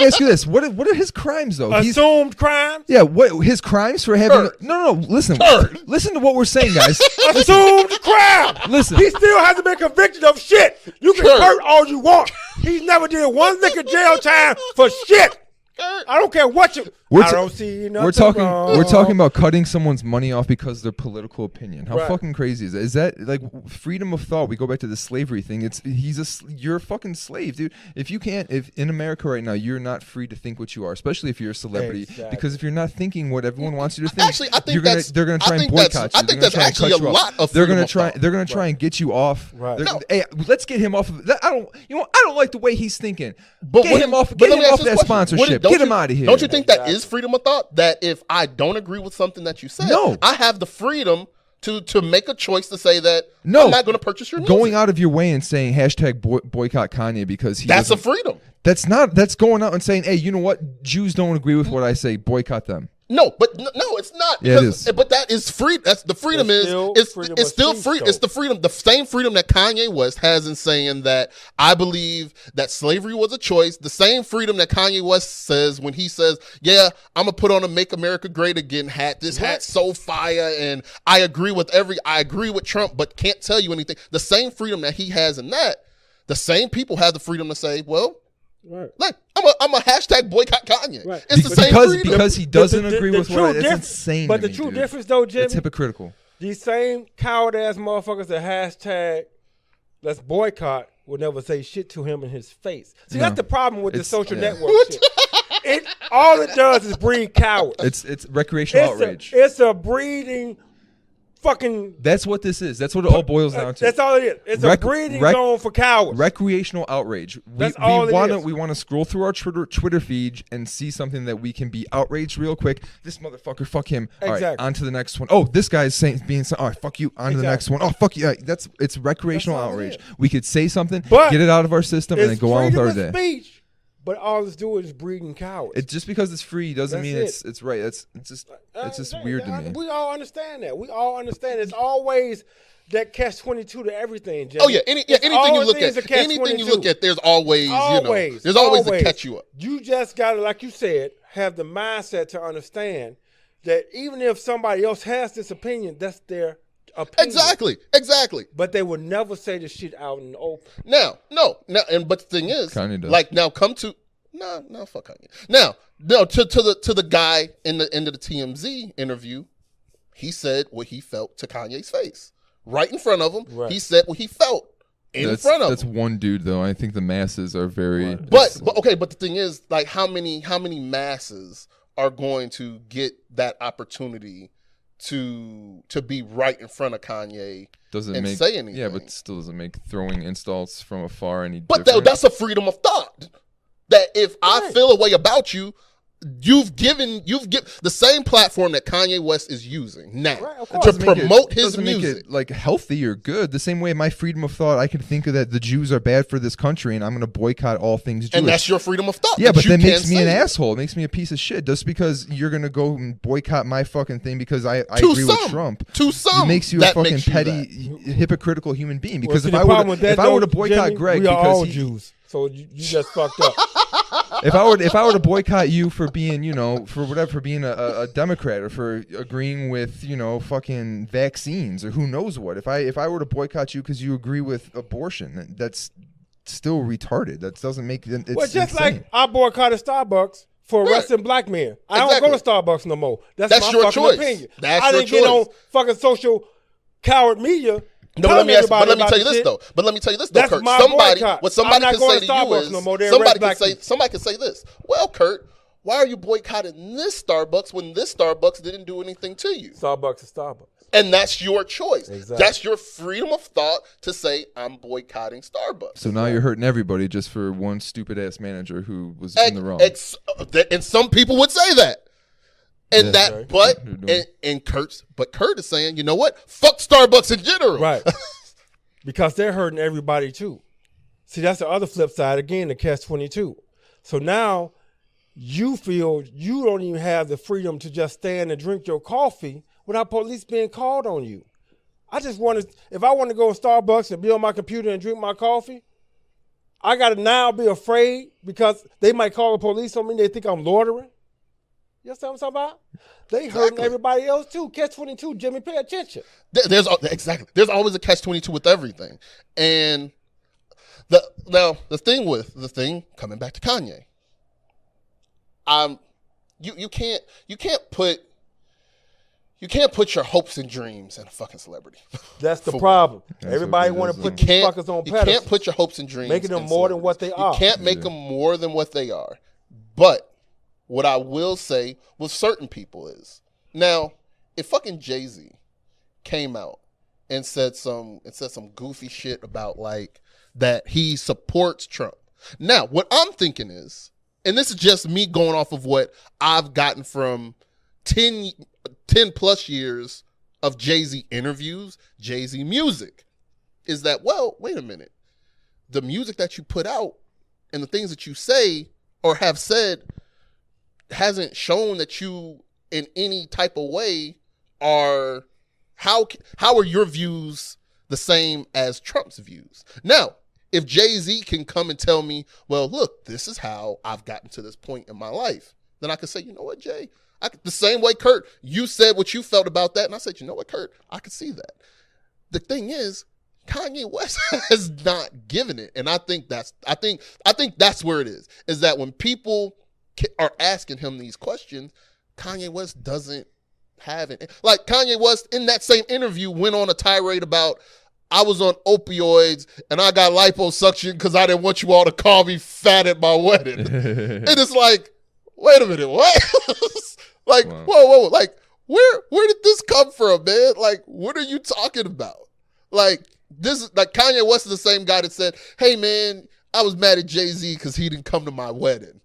ask you this: What are his crimes though? Assumed crimes. Yeah, what his crimes for having? Kurt. No. Listen Kurt. to what we're saying, guys. Assumed crime. Listen. He still hasn't been convicted of shit. You can Kurt. hurt all you want. He's never did one lick of jail time for shit. Kurt. I don't care what you. I don't see nothing We're talking. wrong. We're talking about cutting someone's money off because of their political opinion. How Right. fucking crazy is that? Is that like freedom of thought? We go back to the slavery thing. You're a fucking slave, dude. If in America right now, you're not free to think what you are, especially if you're a celebrity. Exactly. Because if you're not thinking what everyone wants you to think, Actually, I think they're gonna try and that's- boycott I you. think They're that's gonna try and actually cut a you lot off. of They're freedom gonna of try. thought. They're gonna try and get you off. Right. They're- No. Hey, let's get him off of that. I don't like the way he's thinking. But Get what- him off. but Get let him me ask off you that this question. sponsorship. Don't Get him you- out of here. Don't you think that is freedom of thought? That if I don't agree with something that you said, No. I have the freedom to make a choice to say that No. I'm not going to purchase your music. Going out of your way and saying hashtag boycott Kanye because That's a doesn't- freedom. That's going out and saying, hey, you know what? Jews don't agree with what I say. Boycott them. No, but no, it's not. Yeah, it because- is. But that is free. That's the freedom It's is. still It's freedom it's of still speech, free. though. It's the freedom, the same freedom that Kanye West has in saying that I believe that slavery was a choice. The same freedom that Kanye West says when he says, "Yeah, I'm gonna put on a Make America Great Again hat. This hat's so fire, and I agree with Trump, but can't tell you anything." The same freedom that he has in that, the same people have the freedom to say, "Well, Right. like I'm a hashtag boycott Kanye." Right. It's the same freedom. Because he doesn't The agree with what I. true That's diff- insane. But to the me, true dude. difference, though, Jimmy, That's hypocritical. these same coward ass motherfuckers that hashtag let's boycott will never say shit to him in his face. See, No. that's the problem with the It's- social yeah. network shit. All it does is breed cowards. It's recreational outrage. It's a breeding fucking. That's what this is. That's what it all boils down to. That's all it is. It's a breeding zone for cowards. Recreational outrage. That's all it is. We want to scroll through our Twitter feed and see something that we can be outraged real quick. This motherfucker, fuck him. All right, Exactly. on to the next one. Oh, this guy's being all right, fuck you. On to the next one. Oh, fuck you. It's recreational That's all it outrage. is. We could say something, But get it out of our system, and then It's go on with our freedom of day. speech, but all it's doing is breeding cowards. It just because it's free doesn't That's mean it. it's right. It's just weird to me. We all understand that. We all understand. It's always that catch-22 to everything, Jimmy. Oh yeah, anything you look at, catch-22. there's always, Always, there's always always. to catch you up. You just gotta, like you said, have the mindset to understand that even if somebody else has this opinion, that's their opinion. Exactly. But they would never say the shit out in the open. Now, but the thing is, Kanye does. like now, come to no, fuck Kanye. Now, no, to the guy in the end of the TMZ interview, he said what he felt to Kanye's face. Right in front of him, Right. he said what he felt in front of That's him. one dude, though. I think the masses are very. But okay, but the thing is, like, how many masses are going to get that opportunity to be right in front of Kanye doesn't and make say anything? Yeah, but still doesn't make throwing insults from afar any But difference. that's a freedom of thought. That if I feel a way about you, you've given the same platform that Kanye West is using now Right, of to course. promote his doesn't make music. it like healthy or good. The same way my freedom of thought, I can think of that the Jews are bad for this country, and I'm going to boycott all things Jewish. And that's your freedom of thought. Yeah, but you that makes can me an say it. asshole. It makes me a piece of shit. Just because you're gonna go and boycott my fucking thing because I To agree with some. Trump. To some, It makes you a that fucking makes you petty, that. hypocritical human being. Well, Because see, if the I problem were with that, to though, boycott Jimmy, Greg we are all because he, Jews, so you just fucked up. if I were to boycott you for being, for being a Democrat or for agreeing with, fucking vaccines or who knows what. If I were to boycott you because you agree with abortion, that's still retarded. That doesn't make it. It's Well, just insane. like I boycotted Starbucks for Right. arresting black men. I don't Exactly. go to Starbucks no more. That's my your fucking choice. opinion. That's I your didn't get on choice. fucking social coward media. No, but telling let me everybody tell about you the this shit. though. But let me tell you this though, That's Kurt. my Somebody, boycott. what somebody I'm not can going say to to you Starbucks is, no more. They somebody arrest can black say, people. somebody can say this. Well, Kurt, why are you boycotting this Starbucks when this Starbucks didn't do anything to you? Starbucks is Starbucks. And that's your choice. Exactly. That's your freedom of thought to say I'm boycotting Starbucks. So now you're hurting everybody just for one stupid ass manager who was in the wrong. And some people would say that. And Yeah. that, Right. but You're doing- Kurt is saying, you know what? Fuck Starbucks in general. Right. Because they're hurting everybody too. See, that's the other flip side again, the catch-22. So now you feel you don't even have the freedom to just stand and drink your coffee without police being called on you. I just want to, if I want to go to Starbucks and be on my computer and drink my coffee, I got to now be afraid because they might call the police on me. They think I'm loitering. You understand what I'm talking about? They hurting Exactly. everybody else too. Catch-22, Jimmy, pay attention. There's always a catch-22 with everything. And the thing coming back to Kanye. You can't put your hopes and dreams in a fucking celebrity. That's the For- problem. That's Everybody what it want is, to put though. these fuckers on You pedestals. can't put your hopes and dreams Making them in more than what celebrities. they are. You can't make them more than what they are. But what I will say with certain people is, now, if fucking Jay-Z came out and said some goofy shit about like that he supports Trump. Now, what I'm thinking is, and this is just me going off of what I've gotten from 10 plus years of Jay-Z interviews, Jay-Z music, is that, well, wait a minute. The music that you put out and the things that you say or have said hasn't shown that you in any type of way are, how are your views the same as Trump's views? Now, if Jay-Z can come and tell me, well, look, this is how I've gotten to this point in my life, then I can say, you know what, Jay? The same way, Kurt, you said what you felt about that, and I said, you know what, Kurt, I can see that. The thing is, Kanye West has not given it, and I think that's where it is that when people are asking him these questions, Kanye West doesn't have it. Like Kanye West in that same interview went on a tirade about, I was on opioids and I got liposuction because I didn't want you all to call me fat at my wedding. And it's like, wait a minute, what? Like, Wow. whoa, like, where did this come from, man? Like, what are you talking about? Like, this is like Kanye West is the same guy that said, hey man, I was mad at Jay-Z because he didn't come to my wedding.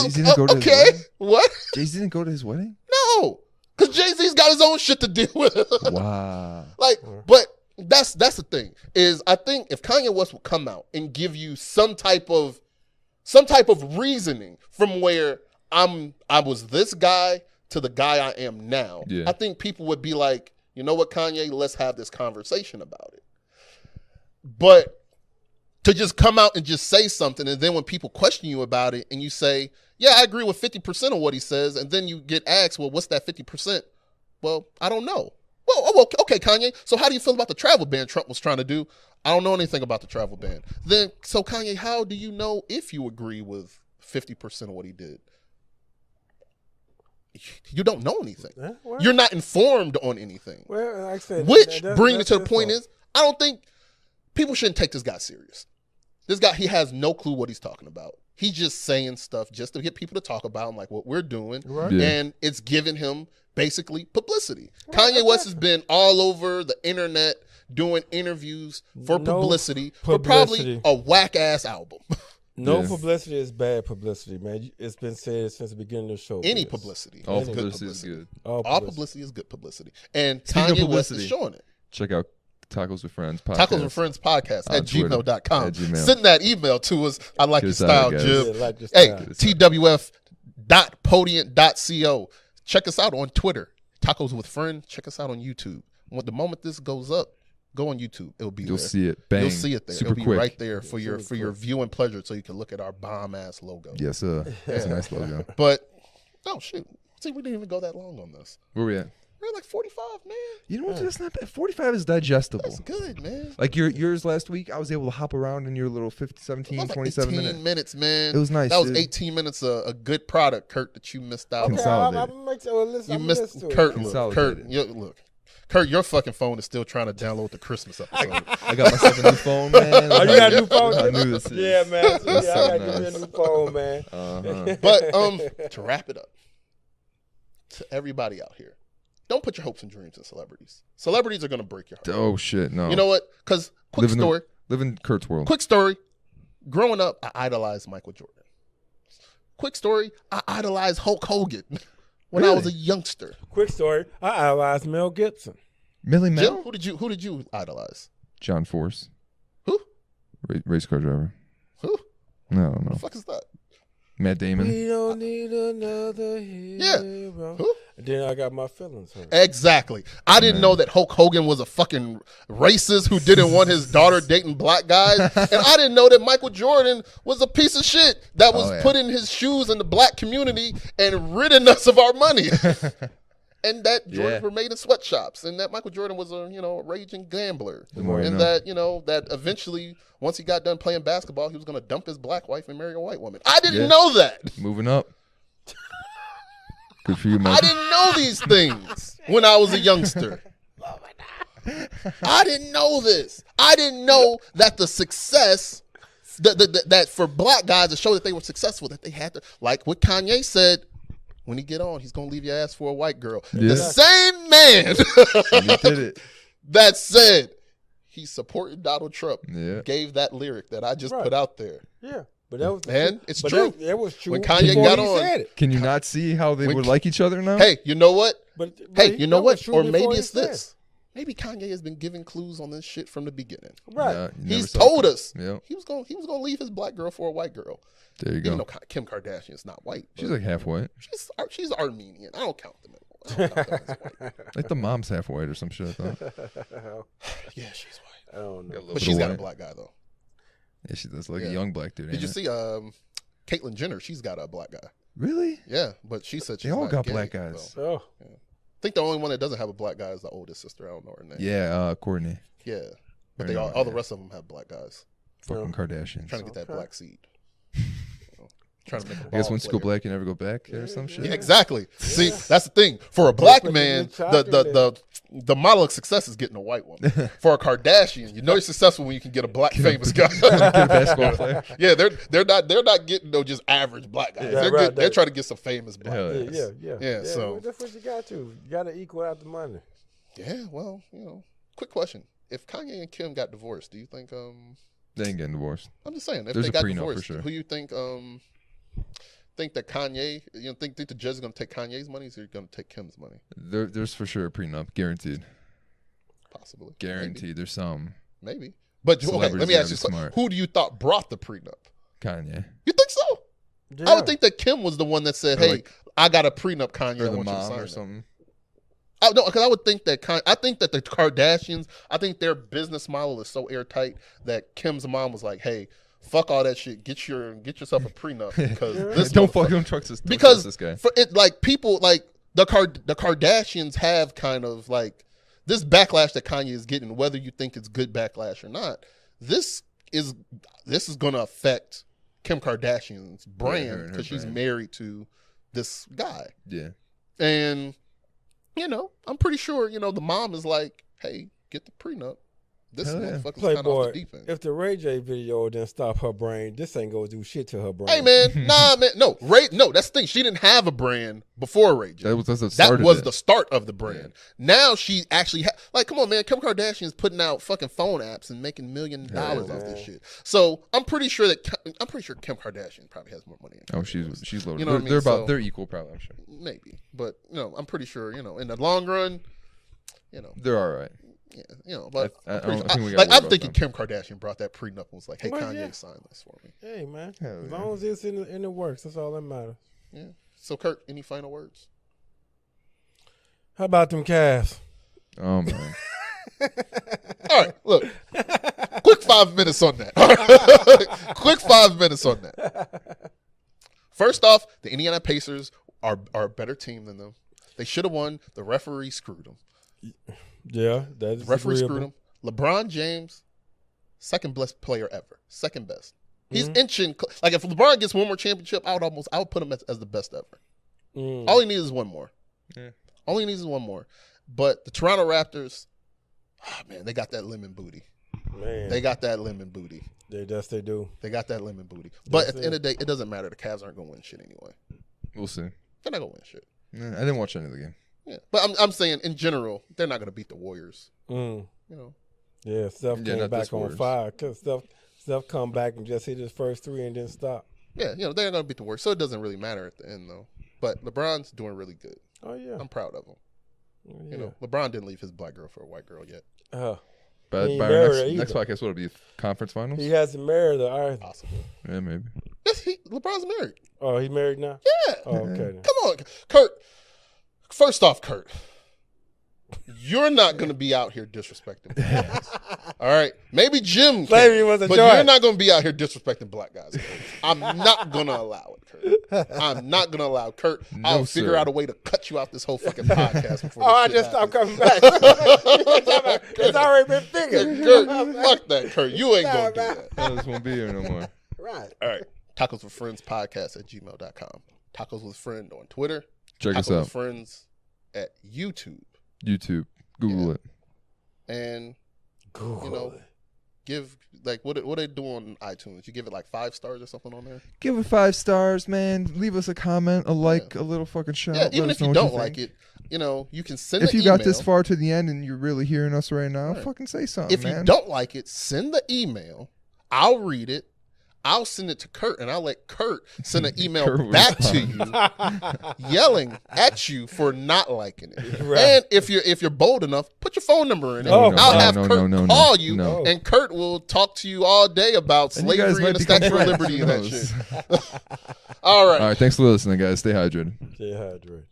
Jay-Z didn't go to his Okay, wedding? what? Jay-Z didn't go to his wedding? No, because Jay-Z's got his own shit to deal with. Wow. Like, but that's the thing is, I think if Kanye West would come out and give you some type of reasoning from where I was this guy to the guy I am now, Yeah. I think people would be like, you know what, Kanye, let's have this conversation about it. But to just come out and just say something, and then when people question you about it, and you say, yeah, I agree with 50% of what he says, and then you get asked, well, what's that 50%? Well, I don't know. Well, okay, Kanye, so how do you feel about the travel ban Trump was trying to do? I don't know anything about the travel ban. Then, so Kanye, how do you know if you agree with 50% of what he did? you don't know anything. Yeah, well, You're not informed on anything. well, like I said, Which, that's bringing it to the his point fault. is, I don't think people shouldn't take this guy serious. This guy, he has no clue what he's talking about. He's just saying stuff just to get people to talk about him, like what we're doing. Right. Yeah. And it's giving him basically publicity. Kanye West has been all over the internet doing interviews for No publicity for probably publicity. a whack-ass album. No Yeah. publicity is bad publicity, man. It's been said since the beginning of the show. Any publicity. All is good publicity is good. All All publicity is good publicity. And Speaking of Kanye West is publicity, showing it. Check out Tacos with Friends podcast. Tacos and Friends podcast On at Twitter, gmail.com. at Gmail. Send that email to us. I like Get your us out style, of it, Jib. Yeah, like your Hey, style. twf.podiant.co. Check us out on Twitter. Tacos with Friends. Check us out on YouTube. When the moment this goes up, go on YouTube. It'll be You'll there. see it. Bang. You'll see it there. Super It'll be quick. right there for your viewing pleasure, so you can look at our bomb ass logo. Yes, sir. That's a nice logo. But oh shoot, see, we didn't even go that long on this. Where we at? We're at like 45, man. You know what? That's not bad. 45 is digestible. That's good, man. Like yours last week, I was able to hop around in your little 17, That was like 27 18 minutes. minutes, man. It was nice, That was dude. 18 minutes of a good product, Kurt, that you missed out Okay, on. Consolidated. I'm make sure. Listen, You I'm missed listen to Kurt. it. Look, Kurt, your fucking phone is still trying to download the Christmas episode. I got myself a new phone, man. Oh, you got a new phone? I knew this is. Yeah, man. Yeah, I That's so gotta give me a nice. new phone, man. Uh-huh. But to wrap it up, to everybody out here, don't put your hopes and dreams in celebrities. Celebrities are gonna break your heart. Oh shit, no. You know what? Because quick story. Live in Kurt's world. Quick story. Growing up, I idolized Michael Jordan. Quick story. I idolized Hulk Hogan when I was a Really? youngster. Quick story. I idolized Mel Gibson. Millie Jim, Mel. who did you idolize? John Force, Who? race car driver. Who? No, I don't The know. fuck is that? Matt Damon. We don't need another hero. Who? And then I got my feelings hurt. Exactly. I didn't know that Hulk Hogan was a fucking racist who didn't want his daughter dating black guys. And I didn't know that Michael Jordan was a piece of shit that was Oh, yeah. putting his shoes in the black community and ridding us of our money. And that Jordans Yeah. were made in sweatshops, and that Michael Jordan was a a raging gambler, more you and know. that eventually once he got done playing basketball, he was going to dump his black wife and marry a white woman. I didn't Yeah. know that. Moving up. Good for you, I Mike. didn't know these things when I was a youngster. I didn't know this. I didn't know that the success that for black guys to show that they were successful, that they had to, like what Kanye said, when he get on, he's gonna leave your ass for a white girl. Yeah. The same man You did it. that said he supported Donald Trump Yeah. gave that lyric that I just Right. put out there. Yeah, but that was the Man, truth. it's But true. That was true. When Kanye before got he on- said it. Can you not see how they When- would like each other now? Hey, you know what? But Hey, you know that was what? true Or before maybe he it's said this. Maybe Kanye has been giving clues on this shit from the beginning. it. Right. Yeah, you never He's saw told it. Yeah. he was gonna leave his black girl for a white girl. There you Even go. though Kim Kardashian is not white, She's but like half white. she's Armenian. I don't count them. I don't count them as white. Like the mom's half white or some shit. I thought. Yeah, she's white, I don't know. but she's got a white. black guy though. Yeah, she does like Yeah. a young black dude. Did ain't you it? see Caitlyn Jenner? She's got a black guy. Really? Yeah, but she said she's They all not got gay, black guys. so. Oh, I think the only one that doesn't have a black guy is the oldest sister. I don't know her name. Yeah, Courtney. Yeah, but I they know, all the yeah. rest of them have black guys. Fucking Kardashians. Trying to get that Okay. black seed. Trying to make a I guess ball once you go player. black, you never go back or some shit. Yeah, exactly. See, that's the thing. For a black put man, it in chocolate. the model of success is getting a white woman. For a Kardashian, you know you're successful when you can get a black famous guy. Get a basketball player. Yeah, they're not getting no just average black guys. Yeah, they're right, they're that- trying to get some famous black Hell guys. yeah. So well, that's what you got to. You got to equal out the money. yeah, well, quick question: if Kanye and Kim got divorced, do you think They ain't getting divorced. I'm just saying if There's they a got prenup for divorced, sure. who you think that Kanye think the judge is going to take Kanye's money, or is he going to take Kim's money? There's for sure a prenup, guaranteed. Possibly, Guaranteed. There's some. Maybe. But okay, Celebrities let me ask gotta you be something. smart. Who do you thought brought the prenup? Kanye You think so? Yeah. I would think that Kim was the one that said, Or "Hey, like- I got a prenup, Kanye. or I the want you to mom sign or it." something. No, because I would think that I think that the Kardashians, I think their business model is so airtight that Kim's mom was like, "Hey, fuck all that shit. Get yourself a prenup because this Don't motherfucker-" fucking trust this. Don't because trust this guy. for it, like people like the Kardashians have kind of like this backlash that Kanye is getting, whether you think it's good backlash or not. This is going to affect Kim Kardashian's her brand and her because she's brand. married to this guy. Yeah. And, I'm pretty sure, the mom is like, hey, get the prenup. This Hell yeah. motherfucker's kind of off Playboy, the deep end. if the Ray J video didn't stop her brain, this ain't gonna do shit to her brain. Hey, man. Nah, man. No, that's the thing. She didn't have a brand before Ray J. That was the That start was of the it. start of the brand. Now she actually come on, man. Kim Kardashian's putting out fucking phone apps and making $1 million off this shit. So I'm pretty sure Kim Kardashian probably has more money. Than Oh, Kanye West. she's loaded. You know what I mean? They're So- they're equal, probably. I'm sure Maybe, but I'm pretty sure in the long run, they're all right. yeah, but I I'm, don't pretty think we sure, gotta like worry I'm about thinking them. Kim Kardashian brought that prenup and was like, "Hey, Well, Kanye, yeah. sign this for me." Hey, man. Hell As yeah. long as it's in the works, that's all that matters. Yeah. So, Kurt, any final words? How about them Cavs? Oh man. All right, look. Quick 5 minutes on that. Quick 5 minutes on that. First off, the Indiana Pacers are a better team than them. They should have won. The referee screwed them. Yeah, that's The referee agreeable. screwed him. LeBron James, second best player ever. Second best. He's inching. Like, if LeBron gets one more championship, I would put him as the best ever. All he needs is one more. Yeah. All he needs is one more. But the Toronto Raptors, man, they got that lemon booty. Man, They got that lemon booty. they do. They got that lemon booty. But at the it. end of the day, it doesn't matter. The Cavs aren't going to win shit anyway. We'll see. They're not going to win shit. I didn't watch any of the game. Yeah. But I'm saying, in general, they're not going to beat the Warriors. Mm. Yeah, Steph Yeah, came not back this on Warriors. fire. Cause Steph come back and just hit his first three and didn't stop. they're not going to beat the Warriors. So it doesn't really matter at the end, though. But LeBron's doing really good. Oh yeah. I'm proud of him. Yeah. LeBron didn't leave his black girl for a white girl yet. But He by ain't our married next either. podcast, what will be conference finals? He hasn't married her. Possible. Yeah, maybe. Yes, LeBron's married. Oh, he married now? Yeah. Oh, okay. Then. Come on, Kurt. First off, Kurt, you're not going to be out here disrespecting black guys. All right? Maybe Jim can, Slavery was a but choice. you're not going to be out here disrespecting black guys. Kurt. I'm not going to allow it, Kurt. I'm not going to allow it. Kurt, I'll figure sir. out a way to cut you out this whole fucking podcast before Oh, I this shit just stopped happens. coming back. It's already been figured. Kurt, fuck that, Kurt. You ain't going to do that. I just won't be here no more. Right. All right. Tacos with Friends podcast at gmail.com. Tacos with Friend on Twitter. Check Tacos us out. with Friends at YouTube. YouTube. Google Yeah. it. And Google. give what they do on iTunes. You give it like 5 stars or something on there. Give it 5 stars, man. Leave us a comment, a like, a little fucking shout. Yeah, Let even us if you know what don't think. like it, you can send If the you email. got this far to the end and you're really hearing us right now, Right. fucking say something, If man. you don't like it, send the email. I'll read it. I'll send it to Kurt, and I'll let Kurt send an email Kurt will back to you, yelling at you for not liking it. Right. And if you're bold enough, put your phone number in it. Oh, I'll no, have no, Kurt no, call no, you, no. and Kurt will talk to you all day about And you guys slavery might and the become Statue of friends. Liberty Who and that knows? shit. All right. All right, thanks for listening, guys. Stay hydrated. Stay hydrated.